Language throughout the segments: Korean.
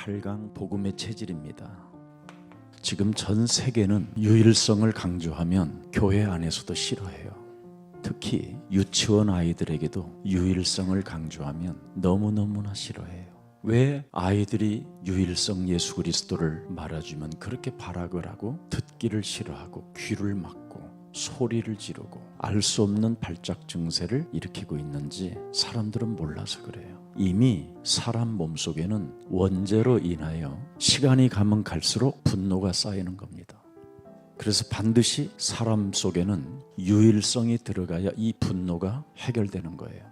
8강 복음의 체질입니다. 지금 전 세계는 유일성을 강조하면 교회 안에서도 싫어해요. 특히 유치원 아이들에게도 유일성을 강조하면 너무너무나 싫어해요. 왜 아이들이 유일성 예수 그리스도를 말해주면 그렇게 발악을 하고 듣기를 싫어하고 귀를 막고 소리를 지르고 알 수 없는 발작 증세를 일으키고 있는지 사람들은 몰라서 그래요. 이미 사람 몸속에는 원죄로 인하여 시간이 가면 갈수록 분노가 쌓이는 겁니다. 그래서 반드시 사람 속에는 유일성이 들어가야 이 분노가 해결되는 거예요.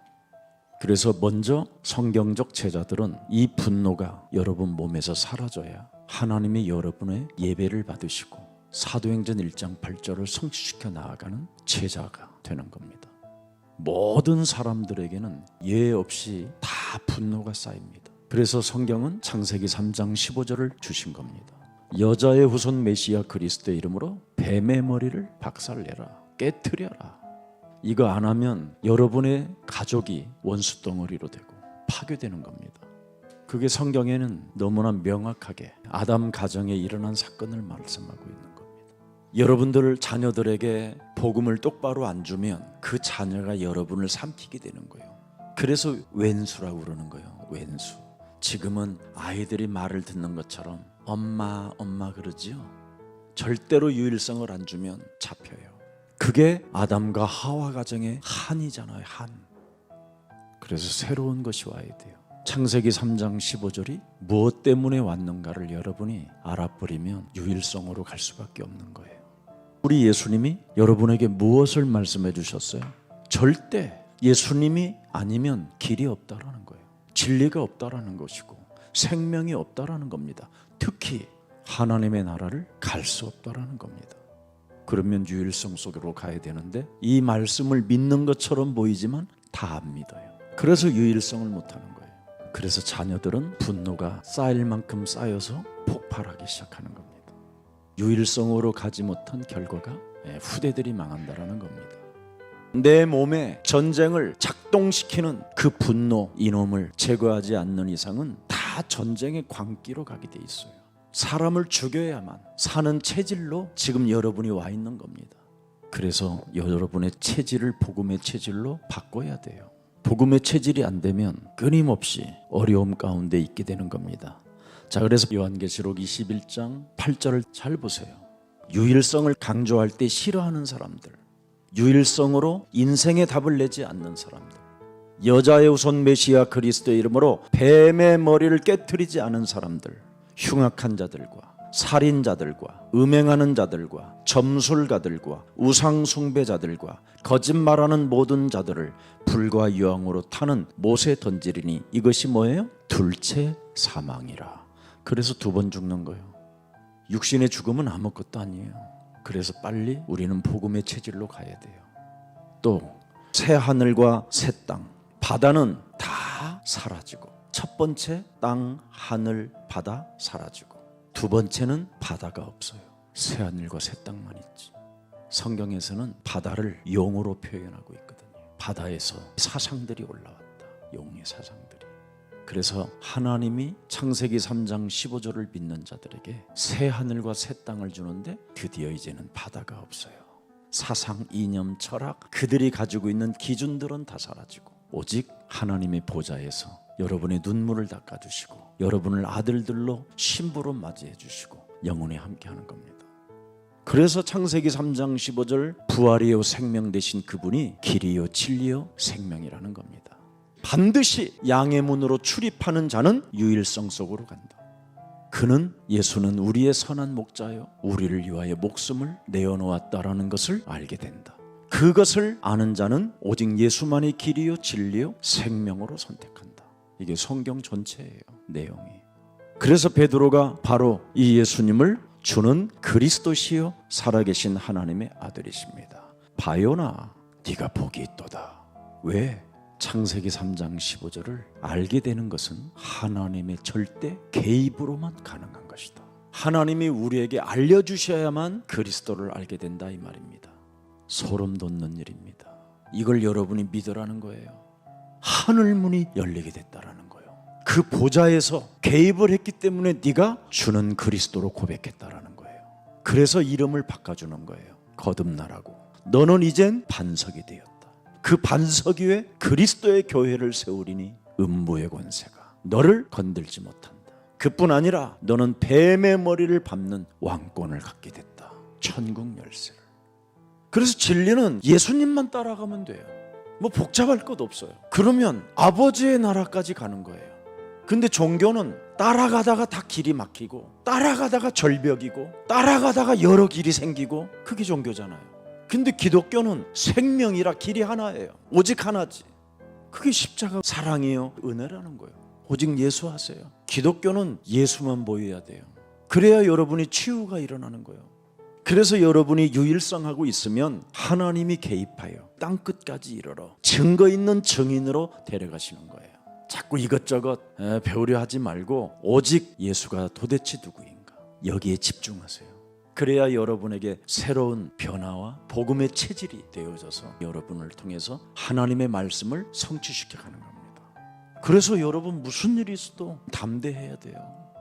그래서 먼저 성경적 제자들은 이 분노가 여러분 몸에서 사라져야 하나님이 여러분의 예배를 받으시고 사도행전 1장 8절을 성취시켜 나아가는 제자가 되는 겁니다. 모든 사람들에게는 예외 없이 다 분노가 쌓입니다. 그래서 성경은 창세기 3장 15절을 주신 겁니다. 여자의 후손 메시아 그리스도의 이름으로 뱀의 머리를 박살내라, 깨트려라. 이거 안 하면 여러분의 가족이 원수덩어리로 되고 파괴되는 겁니다. 그게 성경에는 너무나 명확하게 아담 가정에 일어난 사건을 말씀하고 있는 겁니다. 여러분들 자녀들에게 복음을 똑바로 안 주면 그 자녀가 여러분을 삼키게 되는 거예요. 그래서 왼수라고 그러는 거예요. 왼수. 지금은 아이들이 말을 듣는 것처럼 엄마 그러지요. 절대로 유일성을 안 주면 잡혀요. 그게 아담과 하와 가정의 한이잖아요. 한. 그래서 새로운 것이 와야 돼요. 창세기 3장 15절이 무엇 때문에 왔는가를 여러분이 알아버리면 유일성으로 갈 수밖에 없는 거예요. 우리 예수님이 여러분에게 무엇을 말씀해 주셨어요? 절대 예수님이 아니면 길이 없다라는 거예요. 진리가 없다라는 것이고 생명이 없다라는 겁니다. 특히 하나님의 나라를 갈 수 없다라는 겁니다. 그러면 유일성 속으로 가야 되는데 이 말씀을 믿는 것처럼 보이지만 다 안 믿어요. 그래서 유일성을 못하는 거예요. 그래서 자녀들은 분노가 쌓일 만큼 쌓여서 폭발하기 시작하는 겁니다. 유일성으로 가지 못한 결과가 후대들이 망한다라는 겁니다. 내 몸에 전쟁을 작동시키는 그 분노, 이놈을 제거하지 않는 이상은 다 전쟁의 광기로 가게 돼 있어요. 사람을 죽여야만 사는 체질로 지금 여러분이 와 있는 겁니다. 그래서 여러분의 체질을 복음의 체질로 바꿔야 돼요. 복음의 체질이 안 되면 끊임없이 어려움 가운데 있게 되는 겁니다. 자, 그래서 요한계시록 21장 8절을 잘 보세요. 유일성을 강조할 때 싫어하는 사람들, 유일성으로 인생의 답을 내지 않는 사람들, 여자의 후손 메시아 그리스도의 이름으로 뱀의 머리를 깨트리지 않은 사람들, 흉악한 자들과 살인자들과 음행하는 자들과 점술가들과 우상숭배자들과 거짓말하는 모든 자들을 불과 유황으로 타는 못에 던지리니 이것이 뭐예요? 둘째 사망이라. 그래서 두 번 죽는 거예요. 육신의 죽음은 아무것도 아니에요. 그래서 빨리 우리는 복음의 체질로 가야 돼요. 또 새 하늘과 새 땅, 바다는 다 사라지고 첫 번째 땅, 하늘, 바다 사라지고 두 번째는 바다가 없어요. 새 하늘과 새 땅만 있지. 성경에서는 바다를 용으로 표현하고 있거든요. 바다에서 사상들이 올라왔다. 용의 사상들이. 그래서 하나님이 창세기 3장 15절을 믿는 자들에게 새 하늘과 새 땅을 주는데 드디어 이제는 바다가 없어요. 사상, 이념, 철학, 그들이 가지고 있는 기준들은 다 사라지고 오직 하나님의 보좌에서 여러분의 눈물을 닦아주시고 여러분을 아들들로 신부로 맞이해 주시고 영원히 함께하는 겁니다. 그래서 창세기 3장 15절 부활이요 생명 되신 그분이 길이요 진리요 생명이라는 겁니다. 반드시 양의 문으로 출입하는 자는 유일성 속으로 간다. 예수는 우리의 선한 목자요 우리를 위하여 목숨을 내어놓았다라는 것을 알게 된다. 그것을 아는 자는 오직 예수만이 길이요 진리요 생명으로 선택한다. 이게 성경 전체예요. 내용이. 그래서 베드로가 바로 이 예수님을 주는 그리스도시요 살아계신 하나님의 아들이십니다. 바요나 네가 복이 있도다. 왜? 창세기 3장 15절을 알게 되는 것은 하나님의 절대 개입으로만 가능한 것이다. 하나님이 우리에게 알려주셔야만 그리스도를 알게 된다 이 말입니다. 소름 돋는 일입니다. 이걸 여러분이 믿으라는 거예요. 하늘문이 열리게 됐다라는 거예요. 그 보좌에서 개입을 했기 때문에 네가 주는 그리스도로 고백했다라는 거예요. 그래서 이름을 바꿔주는 거예요. 거듭나라고. 너는 이젠 반석이 되었다. 그 반석 위에 그리스도의 교회를 세우리니 음부의 권세가 너를 건들지 못한다. 그뿐 아니라 너는 뱀의 머리를 밟는 왕권을 갖게 됐다. 천국 열쇠를. 그래서 진리는 예수님만 따라가면 돼요. 뭐 복잡할 것 없어요. 그러면 아버지의 나라까지 가는 거예요. 근데 종교는 따라가다가 다 길이 막히고, 따라가다가 절벽이고, 따라가다가 여러 길이 생기고, 그게 종교잖아요. 근데 기독교는 생명이라 길이 하나예요. 오직 하나지. 그게 십자가 사랑이요 은혜라는 거예요. 오직 예수 하세요. 기독교는 예수만 보여야 돼요. 그래야 여러분이 치유가 일어나는 거예요. 그래서 여러분이 유일성하고 있으면 하나님이 개입하여 땅끝까지 이르러 증거 있는 증인으로 데려가시는 거예요. 자꾸 이것저것 배우려 하지 말고 오직 예수가 도대체 누구인가 여기에 집중하세요. 그래야 여러분에게 새로운 변화와 복음의 체질이 되어져서 여러분을 통해서 하나님의 말씀을 성취시켜가는 겁니다. 그래서 여러분 무슨 일이 있어도 담대해야 돼요.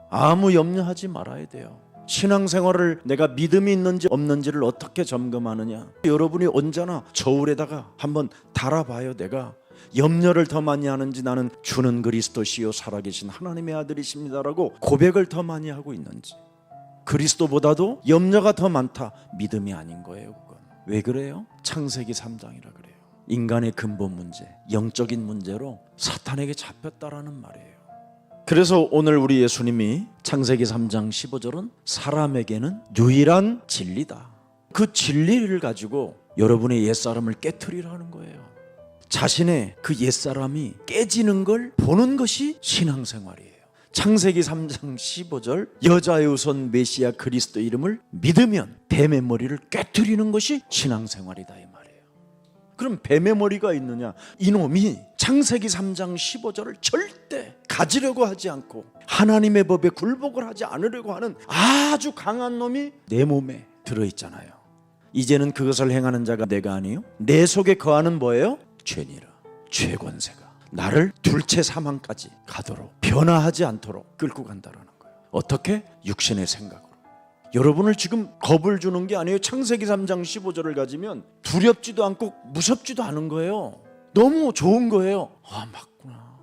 아무 염려하지 말아야 돼요. 신앙생활을 내가 믿음이 있는지 없는지를 어떻게 점검하느냐. 여러분이 언제나 저울에다가 한번 달아봐요. 내가 염려를 더 많이 하는지 나는 주는 그리스도시요 살아계신 하나님의 아들이십니다라고 고백을 더 많이 하고 있는지. 그리스도보다도 염려가 더 많다. 믿음이 아닌 거예요. 그건. 왜 그래요? 창세기 3장이라 그래요. 인간의 근본 문제, 영적인 문제로 사탄에게 잡혔다라는 말이에요. 그래서 오늘 우리 예수님이 창세기 3장 15절은 사람에게는 유일한 진리다. 그 진리를 가지고 여러분의 옛사람을 깨트리라는 거예요. 자신의 그 옛사람이 깨지는 걸 보는 것이 신앙생활이에요. 창세기 3장 15절 여자의 우선 메시아 그리스도 이름을 믿으면 뱀의 머리를 깨트리는 것이 신앙생활이다 이 말이에요. 그럼 뱀의 머리가 있느냐? 이놈이 창세기 3장 15절을 절대 가지려고 하지 않고 하나님의 법에 굴복을 하지 않으려고 하는 아주 강한 놈이 내 몸에 들어있잖아요. 이제는 그것을 행하는 자가 내가 아니요 내 속에 거하는 뭐예요? 죄니라. 죄 권세가 나를 둘째 사망까지 가도록 변화하지 않도록 끌고 간다라는 거예요. 어떻게? 육신의 생각으로. 여러분을 지금 겁을 주는 게 아니에요. 창세기 3장 15절을 가지면 두렵지도 않고 무섭지도 않은 거예요. 너무 좋은 거예요. 아 맞구나.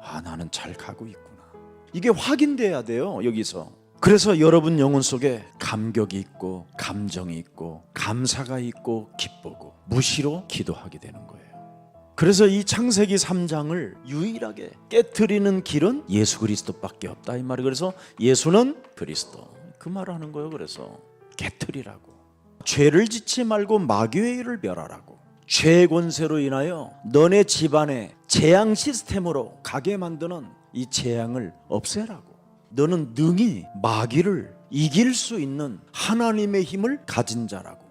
아 나는 잘 가고 있구나. 이게 확인돼야 돼요. 여기서. 그래서 여러분 영혼 속에 감격이 있고 감정이 있고 감사가 있고 기쁘고 무시로 기도하게 되는 거예요. 그래서 이 창세기 3장을 유일하게 깨트리는 길은 예수 그리스도밖에 없다 이 말이. 그래서 예수는 그리스도 그 말을 하는 거예요. 그래서 깨트리라고. 죄를 짓지 말고 마귀의 일을 멸하라고. 죄의 권세로 인하여 너네 집안에 재앙 시스템으로 가게 만드는 이 재앙을 없애라고. 너는 능히 마귀를 이길 수 있는 하나님의 힘을 가진 자라고.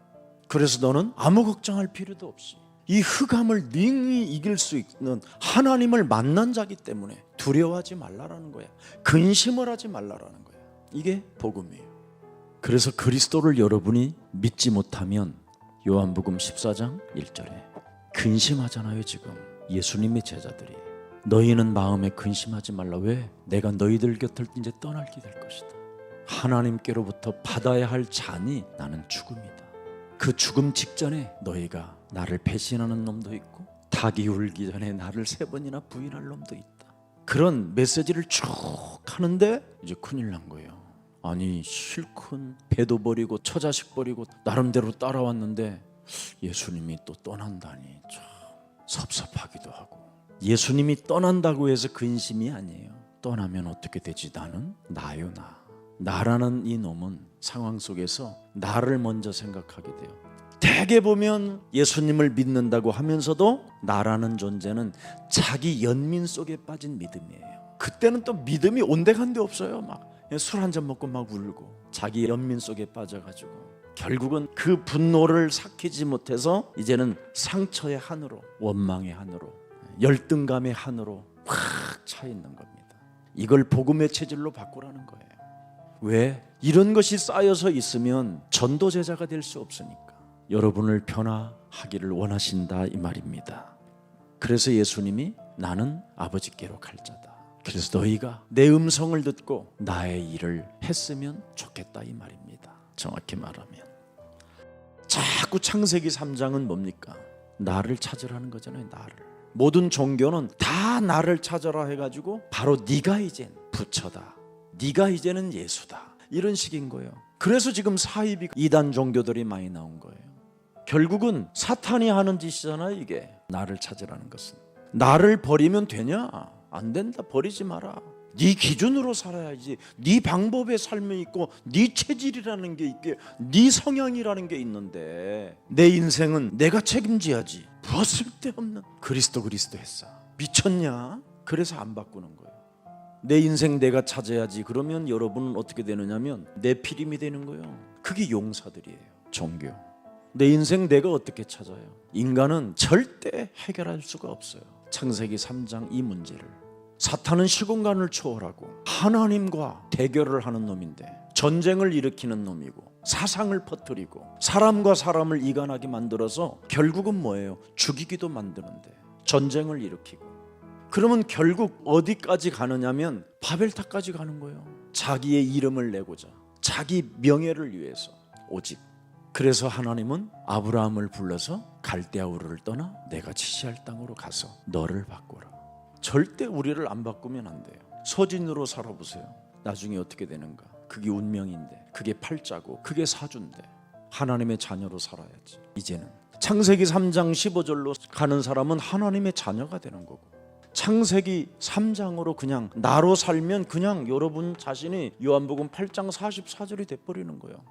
그래서 너는 아무 걱정할 필요도 없이 이 흑암을 능히 이길 수 있는 하나님을 만난 자기 때문에 두려워하지 말라라는 거야. 근심을 하지 말라라는 거야. 이게 복음이에요. 그래서 그리스도를 여러분이 믿지 못하면 요한복음 14장 1절에 근심하잖아요. 지금 예수님의 제자들이 너희는 마음에 근심하지 말라. 왜? 내가 너희들 곁을 이제 떠나게 될 것이다. 하나님께로부터 받아야 할 잔이 나는 죽음이다. 그 죽음 직전에 너희가 나를 배신하는 놈도 있고 닭이 울기 전에 나를 3번이나 부인할 놈도 있다. 그런 메시지를 쭉 하는데 이제 큰일 난 거예요. 아니 실컷 배도 버리고 처자식 버리고 나름대로 따라왔는데 예수님이 또 떠난다니 참 섭섭하기도 하고. 예수님이 떠난다고 해서 근심이 아니에요. 떠나면 어떻게 되지? 나는 나요 나. 나라는 이 놈은 상황 속에서 나를 먼저 생각하게 돼요. 대개 보면 예수님을 믿는다고 하면서도 나라는 존재는 자기 연민 속에 빠진 믿음이에요. 그때는 또 믿음이 온데간데 없어요. 막 술 한 잔 먹고 막 울고 자기 연민 속에 빠져가지고 결국은 그 분노를 삭히지 못해서 이제는 상처의 한으로 원망의 한으로 열등감의 한으로 확 차 있는 겁니다. 이걸 복음의 체질로 바꾸라는 거예요. 왜? 이런 것이 쌓여서 있으면 전도 제자가 될 수 없으니까. 여러분을 변화하기를 원하신다 이 말입니다. 그래서 예수님이 나는 아버지께로 갈 자다. 그래서 너희가 내 음성을 듣고 나의 일을 했으면 좋겠다 이 말입니다. 정확히 말하면 자꾸 창세기 3장은 뭡니까? 나를 찾으라는 거잖아요. 나를. 모든 종교는 다 나를 찾아라 해가지고 바로 네가 이젠 부처다, 네가 이제는 예수다, 이런 식인 거예요. 그래서 지금 사이비 이단 종교들이 많이 나온 거예요. 결국은 사탄이 하는 짓이잖아요. 이게 나를 찾으라는 것은. 나를 버리면 되냐? 안 된다. 버리지 마라. 네 기준으로 살아야지. 네 방법의 삶이 있고 네 체질이라는 게 있게 네 성향이라는 게 있는데 내 인생은 내가 책임져야지. 뭐 쓸데없는 그리스도 했어. 미쳤냐? 그래서 안 바꾸는 거예요. 내 인생 내가 찾아야지. 그러면 여러분은 어떻게 되느냐면 내 피림이 되는 거예요. 그게 용사들이에요. 종교. 내 인생 내가 어떻게 찾아요? 인간은 절대 해결할 수가 없어요. 창세기 3장 이 문제를. 사탄은 시공간을 초월하고 하나님과 대결을 하는 놈인데 전쟁을 일으키는 놈이고 사상을 퍼뜨리고 사람과 사람을 이간하게 만들어서 결국은 뭐예요? 죽이기도 만드는데 전쟁을 일으키고. 그러면 결국 어디까지 가느냐면 바벨탑까지 가는 거예요. 자기의 이름을 내고자, 자기 명예를 위해서. 오직 그래서 하나님은 아브라함을 불러서 갈대아 우르를 떠나 내가 지시할 땅으로 가서 너를 바꾸라. 절대 우리를 안 바꾸면 안 돼요. 서진으로 살아보세요. 나중에 어떻게 되는가? 그게 운명인데, 그게 팔자고, 그게 사주인데 하나님의 자녀로 살아야지. 이제는 창세기 3장 15절로 가는 사람은 하나님의 자녀가 되는 거고, 창세기 3장으로 그냥 나로 살면 그냥 여러분 자신이 요한복음 8장 44절이 돼버리는 거예요.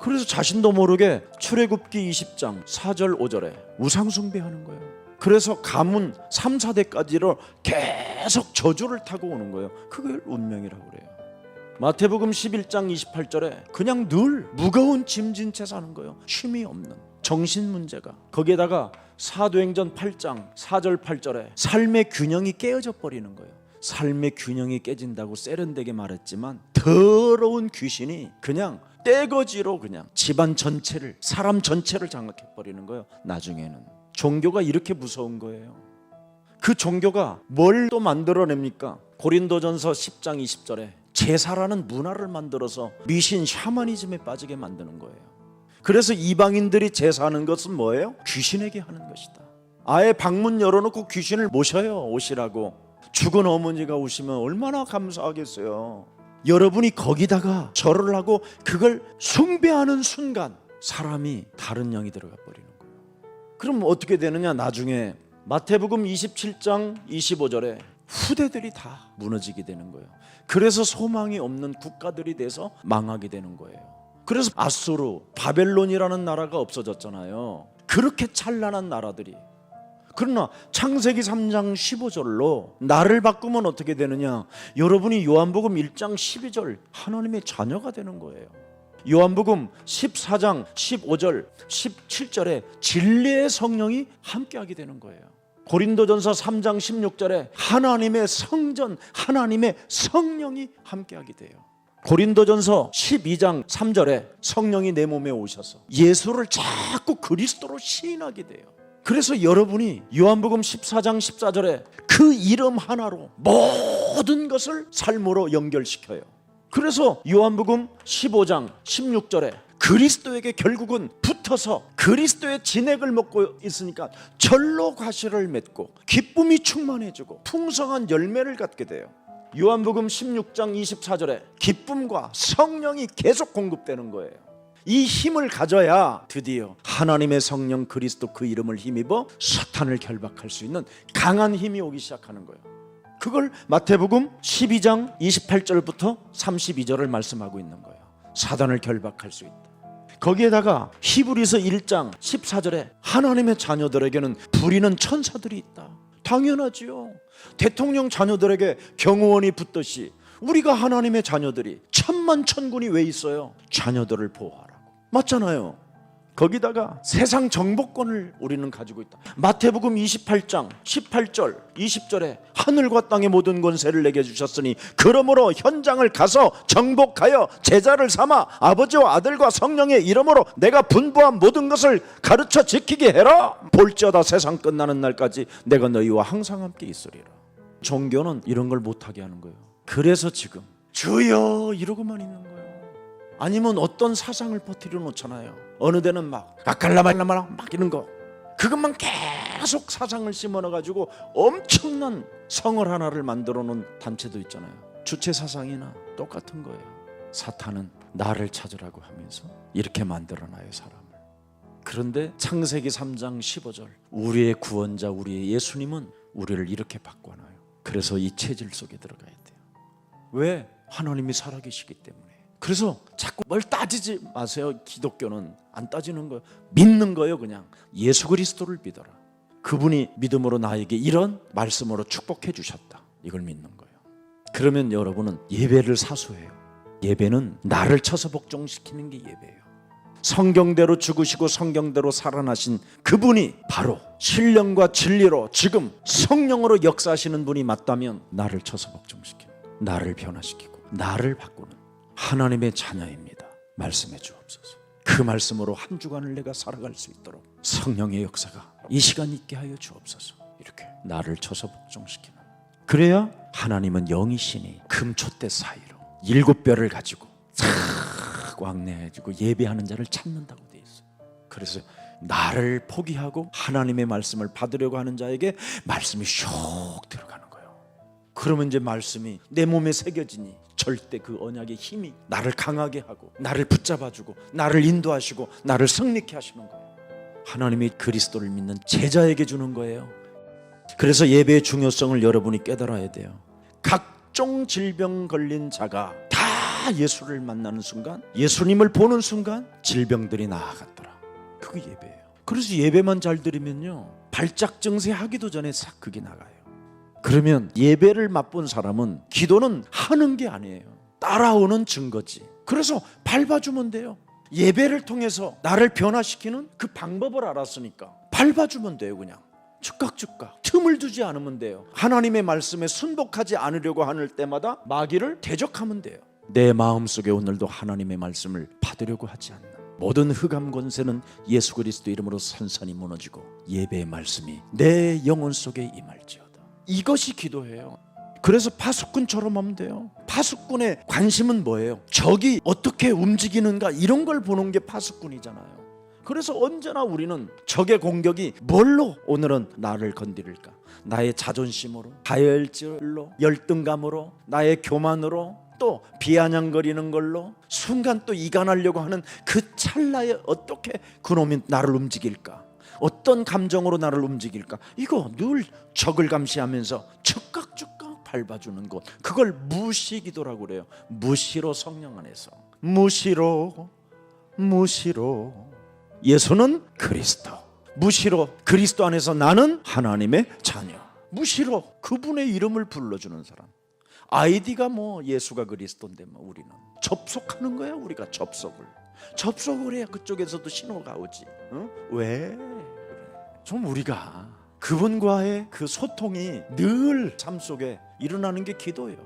그래서 자신도 모르게 출애굽기 20장 4절 5절에 우상숭배하는 거예요. 그래서 가문 3, 4대까지로 계속 저주를 타고 오는 거예요. 그걸 운명이라고 그래요. 마태복음 11장 28절에 그냥 늘 무거운 짐진 채 사는 거예요. 쉼이 없는 정신 문제가. 거기에다가 사도행전 8장 4절 8절에 삶의 균형이 깨어져 버리는 거예요. 삶의 균형이 깨진다고 세련되게 말했지만 더러운 귀신이 그냥 떼거지로 그냥 집안 전체를, 사람 전체를 장악해 버리는 거예요. 나중에는 종교가 이렇게 무서운 거예요. 그 종교가 뭘 또 만들어냅니까? 고린도전서 10장 20절에 제사라는 문화를 만들어서 미신 샤머니즘에 빠지게 만드는 거예요. 그래서 이방인들이 제사하는 것은 뭐예요? 귀신에게 하는 것이다. 아예 방문 열어놓고 귀신을 모셔요. 오시라고. 죽은 어머니가 오시면 얼마나 감사하겠어요. 여러분이 거기다가 절을 하고 그걸 숭배하는 순간 사람이 다른 영이 들어가 버리는 거예요. 그럼 어떻게 되느냐? 나중에 마태복음 27장 25절에 후대들이 다 무너지게 되는 거예요. 그래서 소망이 없는 국가들이 돼서 망하게 되는 거예요. 그래서 아수르, 바벨론이라는 나라가 없어졌잖아요. 그렇게 찬란한 나라들이. 그러나 창세기 3장 15절로 나를 바꾸면 어떻게 되느냐? 여러분이 요한복음 1장 12절 하나님의 자녀가 되는 거예요. 요한복음 14장 15절 17절에 진리의 성령이 함께하게 되는 거예요. 고린도전서 3장 16절에 하나님의 성전, 하나님의 성령이 함께하게 돼요. 고린도전서 12장 3절에 성령이 내 몸에 오셔서 예수를 자꾸 그리스도로 시인하게 돼요. 그래서 여러분이 요한복음 14장 14절에 그 이름 하나로 모든 것을 삶으로 연결시켜요. 그래서 요한복음 15장 16절에 그리스도에게 결국은 붙어서 그리스도의 진액을 먹고 있으니까 절로 과실을 맺고 기쁨이 충만해지고 풍성한 열매를 갖게 돼요. 요한복음 16장 24절에 기쁨과 성령이 계속 공급되는 거예요. 이 힘을 가져야 드디어 하나님의 성령 그리스도 그 이름을 힘입어 사탄을 결박할 수 있는 강한 힘이 오기 시작하는 거예요. 그걸 마태복음 12장 28절부터 32절을 말씀하고 있는 거예요. 사단을 결박할 수 있다. 거기에다가 히브리서 1장 14절에 하나님의 자녀들에게는 부리는 천사들이 있다. 당연하지요. 대통령 자녀들에게 경호원이 붙듯이 우리가 하나님의 자녀들이 천만 천군이 왜 있어요? 자녀들을 보호하라고. 맞잖아요. 거기다가 세상 정복권을 우리는 가지고 있다. 마태복음 28장 18절 20절에 하늘과 땅의 모든 권세를 내게 주셨으니 그러므로 현장을 가서 정복하여 제자를 삼아 아버지와 아들과 성령의 이름으로 내가 분부한 모든 것을 가르쳐 지키게 해라. 볼지어다 세상 끝나는 날까지 내가 너희와 항상 함께 있으리라. 종교는 이런 걸 못하게 하는 거예요. 그래서 지금 주여 이러고만 있는 거예요. 아니면 어떤 사상을 퍼뜨려 놓잖아요. 어느 데는 막 아칼라말라마라 막 이런 거, 그것만 계속 사상을 심어놔가지고 엄청난 성을 하나를 만들어 놓은 단체도 있잖아요. 주체 사상이나 똑같은 거예요. 사탄은 나를 찾으라고 하면서 이렇게 만들어놔요, 사람을. 그런데 창세기 3장 15절, 우리의 구원자 우리의 예수님은 우리를 이렇게 바꿔놔요. 그래서 이 체질 속에 들어가야 돼요. 왜? 하나님이 살아계시기 때문에. 그래서 자꾸 뭘 따지지 마세요. 기독교는 안 따지는 거예요. 믿는 거예요. 그냥 예수 그리스도를 믿어라. 그분이 믿음으로 나에게 이런 말씀으로 축복해 주셨다, 이걸 믿는 거예요. 그러면 여러분은 예배를 사수해요. 예배는 나를 쳐서 복종시키는 게 예배예요. 성경대로 죽으시고 성경대로 살아나신 그분이 바로 신령과 진리로 지금 성령으로 역사하시는 분이 맞다면 나를 쳐서 복종시키는, 나를 변화시키고 나를 바꾸는 하나님의 자녀입니다. 말씀해 주옵소서. 그 말씀으로 한 주간을 내가 살아갈 수 있도록 성령의 역사가 이 시간 있게 하여 주옵소서. 이렇게 나를 쳐서 복종시키는, 그래야 하나님은 영이시니 금초대 사이로 7뼈를 가지고 싹 왕래해주고 예배하는 자를 찾는다고 돼 있어요. 그래서 나를 포기하고 하나님의 말씀을 받으려고 하는 자에게 말씀이 슉 들어가는 거예요. 그러면 이제 말씀이 내 몸에 새겨지니 절대 그 언약의 힘이 나를 강하게 하고 나를 붙잡아주고 나를 인도하시고 나를 승리케 하시는 거예요. 하나님이 그리스도를 믿는 제자에게 주는 거예요. 그래서 예배의 중요성을 여러분이 깨달아야 돼요. 각종 질병 걸린 자가 다 예수를 만나는 순간, 예수님을 보는 순간 질병들이 나아갔더라. 그게 예배예요. 그래서 예배만 잘 드리면요, 발작 증세 하기도 전에 싹 그게 나가요. 그러면 예배를 맛본 사람은 기도는 하는 게 아니에요. 따라오는 증거지. 그래서 밟아주면 돼요. 예배를 통해서 나를 변화시키는 그 방법을 알았으니까 밟아주면 돼요. 그냥 즉각즉각 틈을 두지 않으면 돼요. 하나님의 말씀에 순복하지 않으려고 하는 때마다 마귀를 대적하면 돼요. 내 마음속에 오늘도 하나님의 말씀을 받으려고 하지 않는 모든 흑암 권세는 예수 그리스도 이름으로 산산이 무너지고 예배의 말씀이 내 영혼 속에 임할지어다. 이것이 기도예요. 그래서 파수꾼처럼 하면 돼요. 파수꾼의 관심은 뭐예요? 적이 어떻게 움직이는가, 이런 걸 보는 게 파수꾼이잖아요. 그래서 언제나 우리는 적의 공격이 뭘로 오늘은 나를 건드릴까? 나의 자존심으로, 다혈질로, 열등감으로, 나의 교만으로, 또 비아냥거리는 걸로, 순간 또 이간하려고 하는 그 찰나에 어떻게 그놈이 나를 움직일까? 어떤 감정으로 나를 움직일까? 이거 늘 적을 감시하면서 즉각 밟아주는 것, 그걸 무시기도라고 그래요. 무시로, 성령 안에서 무시로 예수는 그리스도, 무시로 그리스도 안에서 나는 하나님의 자녀, 무시로 그분의 이름을 불러주는 사람. 아이디가 뭐 예수가 그리스도인데 뭐 우리는 접속하는 거야. 우리가 접속을 해야 그쪽에서도 신호가 오지. 왜? 좀 우리가 그분과의 그 소통이 늘 삶 속에 일어나는 게 기도예요.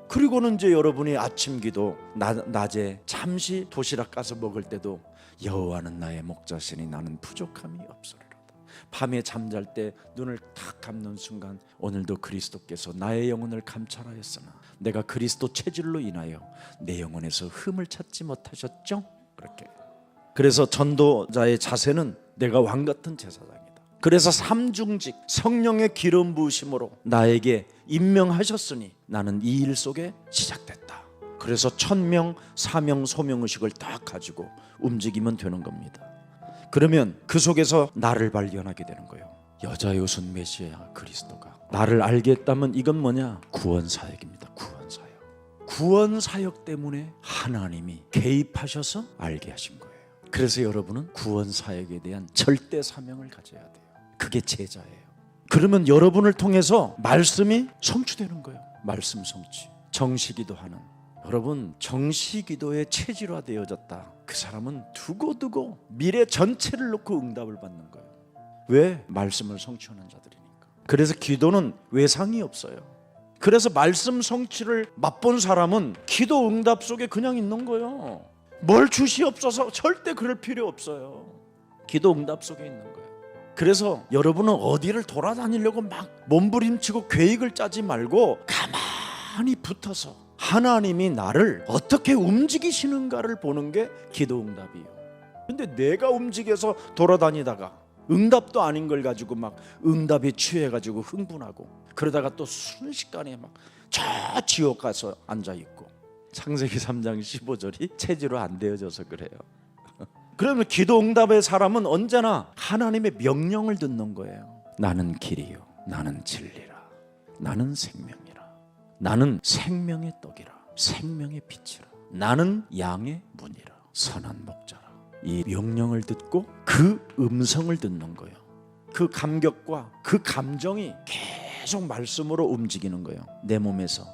그리고는 이제 여러분이 아침 기도, 낮에 잠시 도시락 가서 먹을 때도 여호와는 나의 목자시니 나는 부족함이 없으리로다. 밤에 잠잘 때 눈을 탁 감는 순간 오늘도 그리스도께서 나의 영혼을 감찰하였으나 내가 그리스도 체질로 인하여 내 영혼에서 흠을 찾지 못하셨죠? 그렇게. 그래서 전도자의 자세는 내가 왕 같은 제사장이다. 그래서 삼중직 성령의 기름 부으심으로 나에게 임명하셨으니 나는 이 일 속에 시작됐다. 그래서 천명, 사명, 소명의식을 딱 가지고 움직이면 되는 겁니다. 그러면 그 속에서 나를 발견하게 되는 거예요. 여자의 옷은 메시아 그리스도가 나를 알게 했다면 이건 뭐냐? 구원사역입니다. 구원사역 때문에 하나님이 개입하셔서 알게 하신 거예요. 그래서 여러분은 구원사역에 대한 절대 사명을 가져야 돼요. 그게 제자예요. 그러면 여러분을 통해서 말씀이 성취되는 거예요. 말씀 성취. 정시기도하는 여러분, 정시기도에 체질화되어졌다. 그 사람은 두고두고 미래 전체를 놓고 응답을 받는 거예요. 왜? 말씀을 성취하는 자들이니까. 그래서 기도는 외상이 없어요. 그래서 말씀 성취를 맛본 사람은 기도 응답 속에 그냥 있는 거예요. 뭘 주시옵소서 절대 그럴 필요 없어요. 기도 응답 속에 있는 거예요. 그래서 여러분은 어디를 돌아다니려고 막 몸부림치고 계획을 짜지 말고 가만히 붙어서 하나님이 나를 어떻게 움직이시는가를 보는 게 기도응답이에요. 근데 내가 움직여서 돌아다니다가 응답도 아닌 걸 가지고 막 응답에 취해가지고 흥분하고 그러다가 또 순식간에 막 저 지옥 가서 앉아있고. 창세기 3장 15절이 체질로 안 되어져서 그래요. 그러면 기도응답의 사람은 언제나 하나님의 명령을 듣는 거예요. 나는 길이요 나는 진리라 나는 생명이라 나는 생명의 떡이라 생명의 빛이라 나는 양의 문이라 선한 목자라. 이 명령을 듣고 그 음성을 듣는 거예요. 그 감격과 그 감정이 계속 말씀으로 움직이는 거예요, 내 몸에서.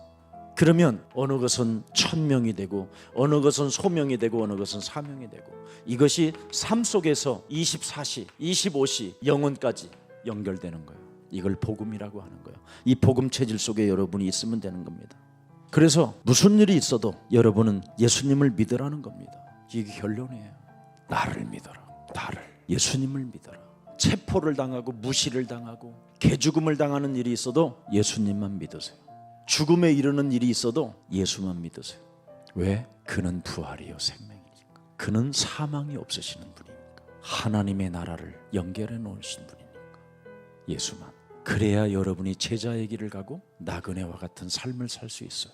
그러면 어느 것은 천명이 되고 어느 것은 소명이 되고 어느 것은 사명이 되고, 이것이 삶 속에서 24시 25시 영혼까지 연결되는 거예요. 이걸 복음이라고 하는 거예요. 이 복음 체질 속에 여러분이 있으면 되는 겁니다. 그래서 무슨 일이 있어도 여러분은 예수님을 믿으라는 겁니다. 이게 결론이에요. 나를 믿어라. 나를, 예수님을 믿어라. 체포를 당하고 무시를 당하고 개죽음을 당하는 일이 있어도 예수님만 믿으세요. 죽음에 이르는 일이 있어도 예수만 믿으세요. 왜? 그는 부활이요 생명이니까. 그는 사망이 없으시는 분이니까. 하나님의 나라를 연결해 놓으신 분이니까. 예수만. 그래야 여러분이 제자의 길을 가고 나그네와 같은 삶을 살 수 있어요.